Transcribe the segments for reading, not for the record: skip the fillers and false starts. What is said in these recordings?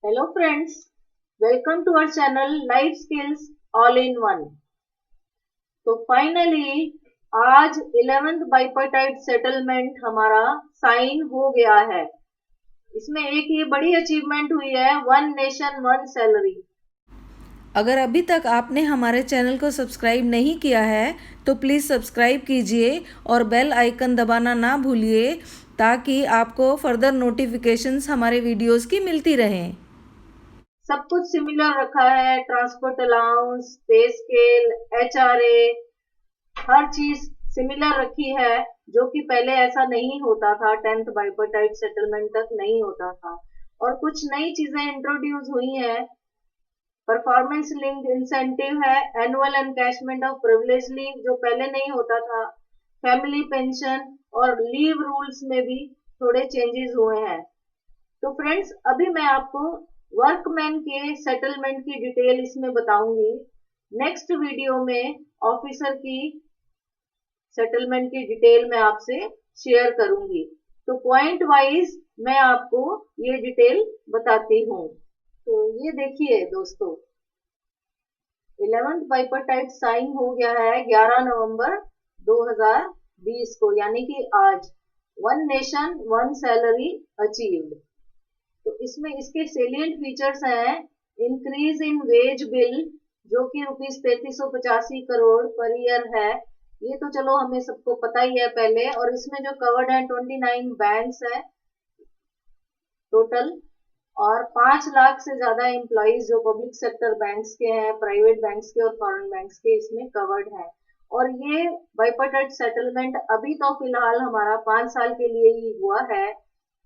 Hello friends, welcome to our channel Life Skills All in One। तो finally आज 11th bipartite settlement हमारा sign हो गया है। इसमें एक ये बड़ी अचीवमेंट हुई है, वन नेशन वन सैलरी। अगर अभी तक आपने हमारे चैनल को सब्सक्राइब नहीं किया है तो प्लीज़ सब्सक्राइब कीजिए और बेल आइकन दबाना ना भूलिए ताकि आपको फर्दर नोटिफिकेशंस हमारे वीडियोस की मिलती रहें। सब कुछ सिमिलर रखा है, transport allowance, pay scale, HRA, हर चीज सिमिलर रखी है, जो कि पहले ऐसा नहीं होता था। 10th बाइपार्टाइट सेटलमेंट तक नहीं होता था और कुछ नई चीजें इंट्रोड्यूस हुई हैं। परफॉर्मेंस लिंक्ड इंसेंटिव है, annual encashment of privilege leave जो पहले नहीं होता था, फैमिली पेंशन और लीव रूल्स में भी थोड़े चेंजेस हुए हैं। तो फ्रेंड्स, अभी मैं आपको वर्कमैन के सेटलमेंट की डिटेल इसमें बताऊंगी। नेक्स्ट वीडियो में ऑफिसर की सेटलमेंट की डिटेल मैं आपसे शेयर करूंगी। तो पॉइंट वाइज मैं आपको ये डिटेल बताती हूँ। तो ये देखिए दोस्तों, 11th बाइपार्टाइट साइन हो गया है 11 नवंबर 2020 को, यानी कि आज। One nation one salary achieved. तो इसमें इसके सेलिएंट फीचर्स हैं, इंक्रीज इन वेज बिल जो कि रुपीज 3385 करोड़ पर ईयर है। ये तो चलो हमें सबको पता ही है पहले। और इसमें जो कवर्ड है 29 बैंक्स है टोटल, और 5 लाख से ज्यादा एम्प्लॉइज जो पब्लिक सेक्टर बैंक्स के हैं, प्राइवेट बैंक्स के और फॉरेन बैंक्स के इसमें कवर्ड है। और ये बाइपार्टाइट सेटलमेंट अभी तो फिलहाल हमारा 5 साल के लिए ही हुआ है।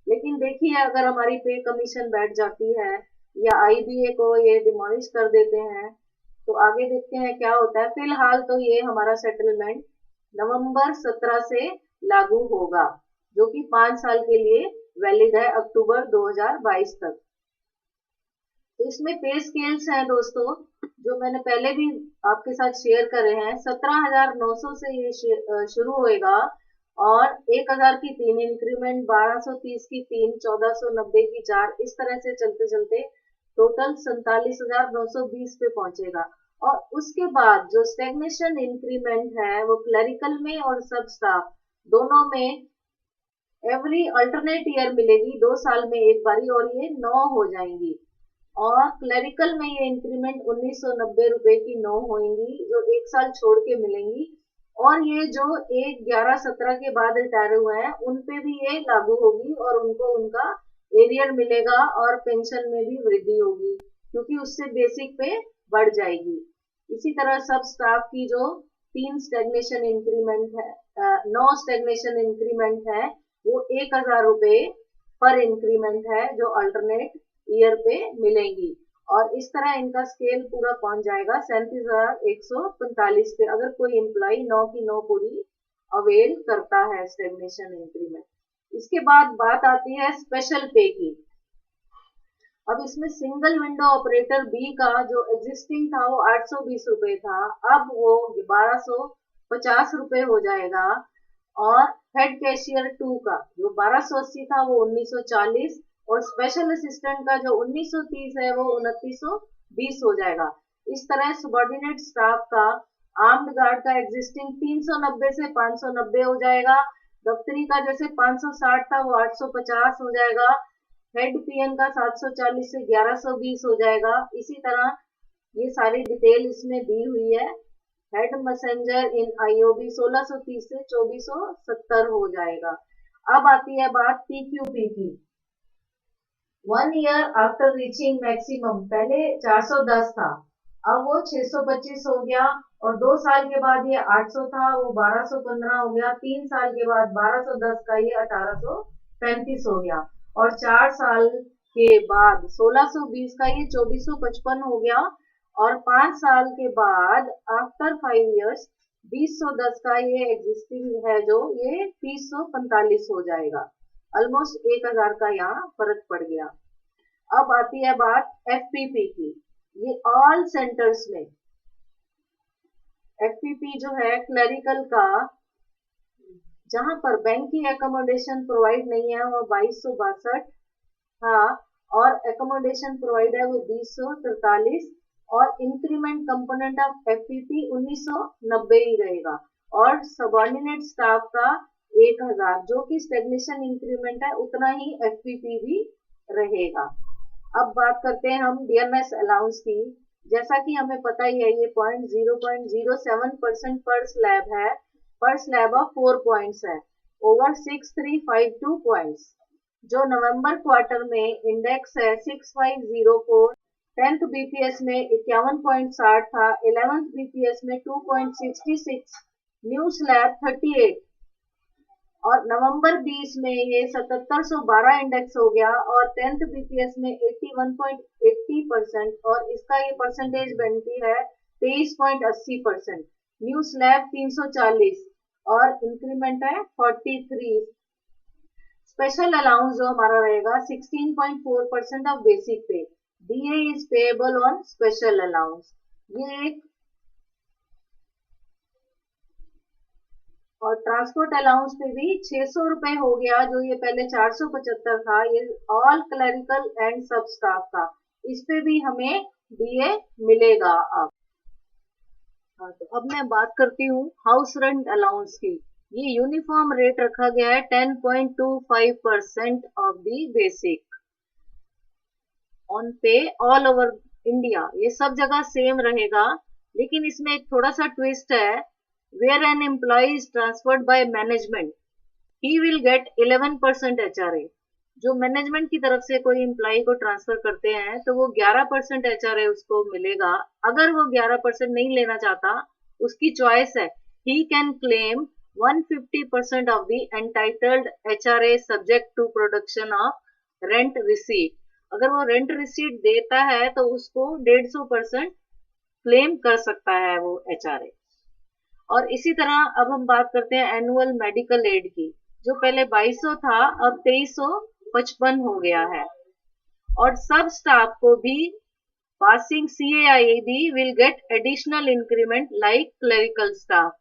लेकिन देखिए, अगर हमारी पे कमीशन बैठ जाती है या आईबीए को ये डिमोलिश कर देते हैं तो आगे देखते हैं क्या होता है। फिलहाल तो ये हमारा सेटलमेंट नवंबर 17 से लागू होगा, जो कि 5 साल के लिए वैलिड है, अक्टूबर 2022 तक। तो इसमें पे स्केल्स हैं दोस्तों, जो मैंने पहले भी आपके साथ शेयर करे हैं। 17,900 से ये शुरू होएगा और 1,000 की 3 इंक्रीमेंट, 1230 की 3, 1490 की 4, इस तरह से चलते चलते टोटल 47,920 पे पहुंचेगा। और उसके बाद जो स्टेग्नेशन इंक्रीमेंट है वो क्लरिकल में और सब स्टाफ दोनों में एवरी अल्टरनेट ईयर मिलेगी, 2 साल में एक बारी, और ये 9 हो जाएंगी। और क्लरिकल में ये इंक्रीमेंट 1990 रुपए की 9 होंगी, जो एक साल छोड़ के मिलेंगी। और ये जो 1/11/17 के बाद रिटायर हुए हैं उन पे भी ये लागू होगी और उनको उनका एरियर मिलेगा और पेंशन में भी वृद्धि होगी, क्योंकि उससे बेसिक पे बढ़ जाएगी। इसी तरह सब स्टाफ की जो 3 स्टेग्नेशन इंक्रीमेंट है, 9 स्टेग्नेशन इंक्रीमेंट है, वो 1,000 रुपए पर इंक्रीमेंट है, जो अल्टरनेट ईयर पे मिलेंगी। और इस तरह इनका स्केल पूरा पहुंच जाएगा 37,145 पे, अगर कोई एम्प्लॉय 9 की 9 पूरी अवेल करता है स्टेग्नेशन इंक्रीमेंट। इसके बाद बात आती है स्पेशल पे की। अब इसमें सिंगल विंडो ऑपरेटर बी का जो एग्जिस्टिंग था वो 820 रुपए था, अब वो 1250 रुपए हो जाएगा। और हेड कैशियर 2 का जो 1280 था वो 1940, और स्पेशल असिस्टेंट का जो 1930 है वो 2920 हो जाएगा। इस तरह सबॉर्डिनेट स्टाफ का, आर्म्ड गार्ड का एग्जिस्टिंग 390 से 590 हो जाएगा। दफ्तरी का जैसे 560 था वो 850 हो जाएगा। हेड पीएन का 740 से 1120 हो जाएगा। इसी तरह ये सारी डिटेल इसमें दी हुई है। हेड मैसेंजर इन आईओबी 1630 से 2470 हो जाएगा। अब आती है बात पीक्यूपी की। 1 ईयर आफ्टर रीचिंग मैक्सिमम, पहले 410 था, अब वो 625 हो गया। और 2 साल के बाद ये 800 था, वो 1215 हो गया। 3 साल के बाद 1210 का ये 1835 हो गया। और 4 साल के बाद 1620 का ये 2455 हो गया। और 5 साल के बाद आफ्टर 5 इयर्स 2010 का ये एग्जिस्टिंग है जो ये 3045 हो जाएगा। ऑलमोस्ट 1,000 का यहाँ फर्क पड़ गया। अब आती है बात एफपीपी की। ये ऑल सेंटर्स में एफपीपी जो है क्लरिकल का, जहां पर बैंक की एकोमोडेशन प्रोवाइड नहीं है, वो 2262 था। और एकोमोडेशन प्रोवाइड है वो 2043 और इंक्रीमेंट कंपोनेंट ऑफ एफपीपी 1990 ही रहेगा और सबऑर्डिनेट स्टाफ का 1000 जो कि स्टेग्नेशन इंक्रीमेंट है उतना ही एफपीपी भी रहेगा। अब बात करते हैं हम डीएमएस अलाउंस की। जैसा कि हमें पता ही है ये 0.07% पर स्लैब है, पर स्लैब ऑफ 4 पॉइंट्स है ओवर 6352 पॉइंट्स। जो नवंबर क्वार्टर में इंडेक्स है 6504, 10th बीपीएस में 51.60 था, 11th बीपीएस में 2.66, न्यू स्लैब 38 और नवंबर 20 में ये 7712 इंडेक्स हो गया और 10th बीपीएस में 81.80% और इसका ये परसेंटेज बनती है 23.80%, न्यू स्लैब 340 और इंक्रीमेंट है 43। स्पेशल अलाउंस जो हमारा रहेगा 16.4% ऑफ बेसिक पे, DA is payable on special allowance. ये एक और ट्रांसपोर्ट अलाउंस पे भी 600 रुपए हो गया, जो ये पहले 475 था, ये ऑल क्लरिकल एंड सब स्टाफ का, इस पे भी हमें डीए मिलेगा। अब तो अब मैं बात करती हूँ हाउस रेंट अलाउंस की। ये यूनिफॉर्म रेट रखा गया है 10.25% ऑफ द बेसिक ऑन पे ऑल ओवर इंडिया। ये सब जगह सेम रहेगा, लेकिन इसमें एक थोड़ा सा ट्विस्ट है। Where an employee is transferred by management he will get 11% HRA. जो मैनेजमेंट की तरफ से कोई एम्प्लॉय को ट्रांसफर करते हैं तो वो 11% एचआरए उसको मिलेगा। अगर वो 11% नहीं लेना चाहता, उसकी चॉइस है, he can claim 150% of the entitled HRA subject to production of rent receipt. अगर वो रेंट रिसीट देता है तो उसको 150% क्लेम कर सकता है वो एचआरए। और इसी तरह अब हम बात करते हैं एनुअल मेडिकल एड की, जो पहले 2200 था अब 2355 हो गया है। और सब स्टाफ को भी passing CAIB will get additional increment like clerical staff.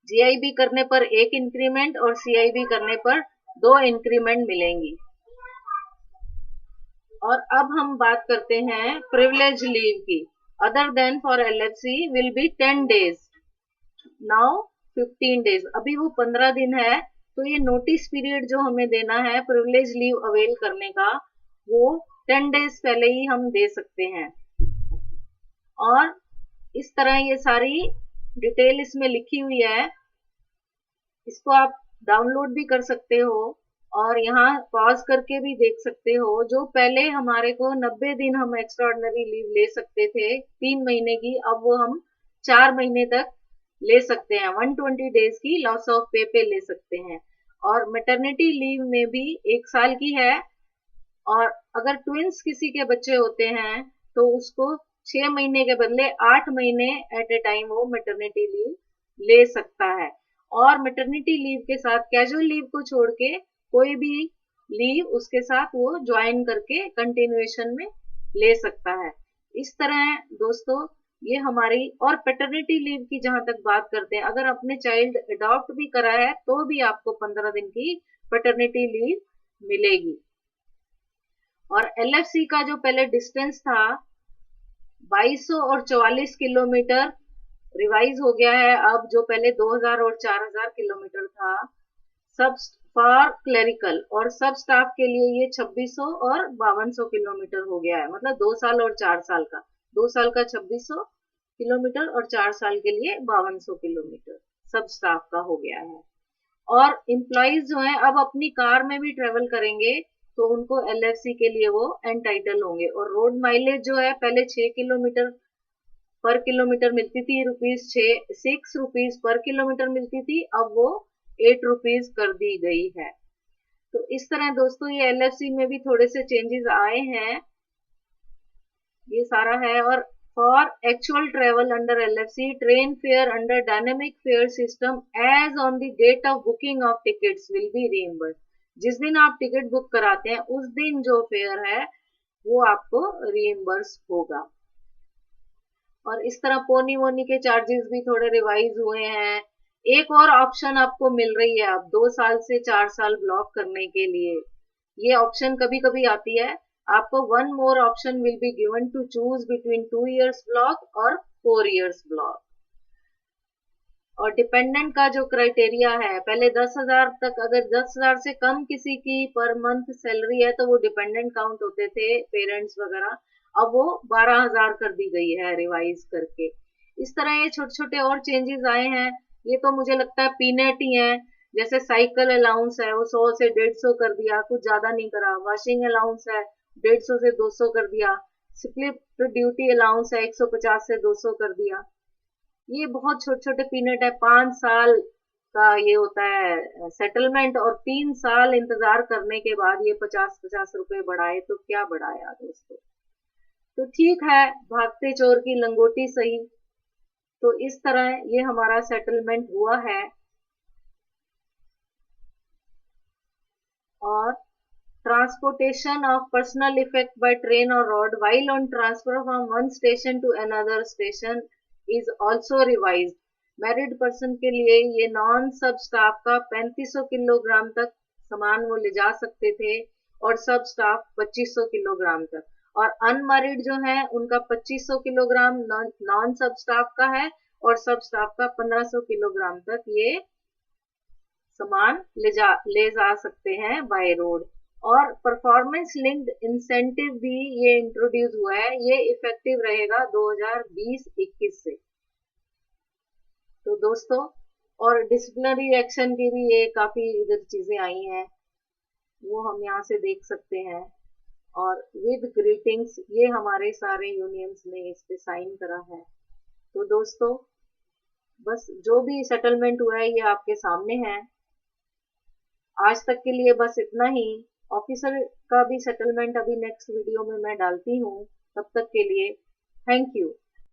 GIB करने पर 1 इंक्रीमेंट और CIB करने पर 2 इंक्रीमेंट मिलेंगी। और अब हम बात करते हैं प्रिविलेज लीव की। Other than for LFC will be 10 days, now 15 days। अभी वो 15 दिन है, तो ये नोटिस पीरियड जो हमें देना है प्रिविलेज लीव अवेल करने का, वो 10 days पहले ही हम दे सकते हैं। और इस तरह ये सारी डिटेल इसमें लिखी हुई है, इसको आप डाउनलोड भी कर सकते हो और यहाँ पॉज करके भी देख सकते हो। जो पहले हमारे को 90 दिन हम एक्स्ट्राऑर्डिनरी लीव ले सकते थे 3 महीने की, अब वो हम 4 महीने तक ले सकते हैं। 120 डेज की लॉस ऑफ पे पे ले सकते हैं। और मैटरनिटी लीव में भी 1 साल की है, और अगर ट्विंस किसी के बच्चे होते हैं तो उसको 6 महीने के बदले 8 महीने एट ए टाइम वो मैटरनिटी लीव ले सकता है। और मैटरनिटी लीव के साथ कैजुअल लीव को छोड़ के कोई भी लीव उसके साथ वो ज्वाइन करके कंटिन्यूएशन में ले सकता है। इस तरह दोस्तों ये हमारी, और पैटर्निटी लीव की जहां तक बात करते हैं, अगर अपने चाइल्ड अडॉप्ट भी करा है तो भी आपको 15 दिन की पैटर्निटी लीव मिलेगी। और LFC का जो पहले डिस्टेंस था 2200 और 44 किलोमीटर रिवाइज हो गया है अब, जो पहले 2000 और 4000 किलोमीटर था। सब फॉर क्लरिकल और सब स्टाफ के लिए ये 2600 और 5200 किलोमीटर हो गया है, मतलब 2 साल और 4 साल का। 2 साल का 2600 किलोमीटर और 4 साल के लिए 5200 किलोमीटर सब स्टाफ का हो गया है। और एम्प्लॉइज जो हैं अब अपनी कार में भी ट्रेवल करेंगे तो उनको LFC के लिए वो एंटाइटल होंगे। और रोड माइलेज जो है पहले 6 किलोमीटर पर किलोमीटर मिलती थी, ₹6 पर किलोमीटर मिलती थी, अब वो ₹8 कर दी गई है। तो इस तरह दोस्तों ये LFC में भी थोड़े से चेंजेस आए हैं, ये सारा है। और for actual travel under LFC, train fare under dynamic fare system as on the date of booking of tickets will be reimbursed. जिस दिन आप टिकट बुक कराते हैं उस दिन जो फेयर है वो आपको रीइंबर्स होगा। और इस तरह पोनी वोनी के चार्जेस भी थोड़े रिवाइज हुए हैं। एक और ऑप्शन आपको मिल रही है अब 2 साल से 4 साल ब्लॉक करने के लिए, ये ऑप्शन कभी कभी आती है, आपको one more option will be given to choose between 2 years block और 4 years ब्लॉक। और डिपेंडेंट का जो क्राइटेरिया है, पहले 10,000 तक, अगर 10,000 से कम किसी की पर मंथ सैलरी है तो वो डिपेंडेंट काउंट होते थे, पेरेंट्स वगैरह। अब वो 12,000 कर दी गई है रिवाइज करके। इस तरह ये छोटे छोटे और चेंजेस आए हैं। ये तो मुझे लगता है पीनट ही है। जैसे साइकिल अलाउंस है, वो 100 से 150 कर दिया, कुछ ज्यादा नहीं करा। वॉशिंग अलाउंस है, 150 से 200 कर दिया। स्लिप ड्यूटी अलाउंस है, 150 से 200 कर दिया। ये बहुत छोटे छोटे पीनट है। 5 साल का ये होता है सेटलमेंट, और 3 साल इंतजार करने के बाद ये 50-50 रुपए बढ़ाए, तो क्या बढ़ाया दोस्तों। तो ठीक है, भागते चोर की लंगोटी सही। तो इस तरह ये हमारा सेटलमेंट हुआ है। और transportation of personal effect by train or road while on transfer from one station to another station is also revised। Married person के लिए ये नॉन सब स्टाफ का 3500 किलोग्राम तक सामान वो ले जा सकते थे, और सब स्टाफ 2500 किलोग्राम तक। और अनमैरिड जो है उनका 2500 किलोग्राम नॉन सब स्टाफ का है, और सब स्टाफ का 1500 किलोग्राम तक ये सामान ले जा सकते हैं बाय रोड। और परफॉर्मेंस लिंक्ड इंसेंटिव भी ये इंट्रोड्यूस हुआ है। ये इफेक्टिव रहेगा 2020-21 से। तो दोस्तों, और डिसिप्लिनरी एक्शन की भी ये काफी इधर चीजें आई हैं, वो हम यहाँ से देख सकते हैं। और विद ग्रीटिंग्स, ये हमारे सारे यूनियंस ने इस पे साइन करा है। तो दोस्तों, बस जो भी सेटलमेंट हुआ है ये आपके सामने है। आज तक के लिए बस इतना ही। ऑफिसर का भी सेटलमेंट अभी नेक्स्ट वीडियो में मैं डालती हूँ। तब तक के लिए थैंक यू।